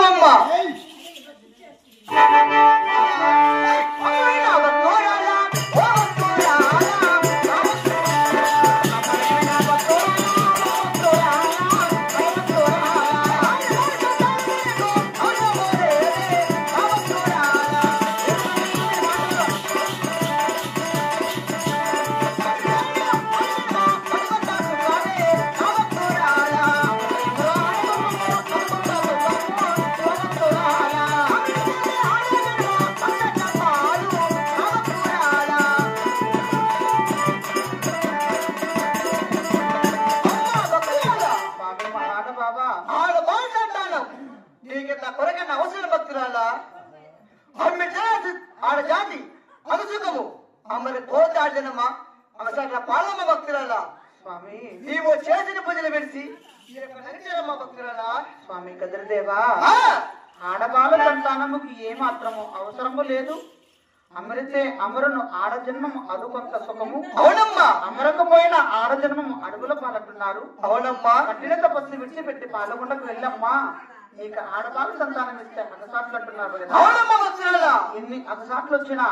అవునమ్మా ఆడ జాతి అనుసుకము అమ్మని పోతాడనమ్మా అసలు పాలమ్మ భక్తురాలా స్వామి నీవు చేసిన పూజలు పెడిసి నడిచేరమ్మ భక్తురాలా స్వామి కదిరిదేవా ఆడబాల సంతానముకు ఏమాత్రము అవసరము లేదు. అమరితే అమరును ఆడజన్మము అదుకొంత సుఖము. అవునమ్మా అమరకపోయిన ఆడజన్మము అడుగుల పాలంటున్నారు. అవునమ్మా కఠిన తపస్సు విడిచిపెట్టి పాల్గొండకు వెళ్ళమ్మా. నీకు ఆడబాల సంతానం ఇస్తే అగసాట్లు అంటున్నారు కదా. అవునమ్మా భక్తురాలా ఎన్ని అగసాట్లు వచ్చినా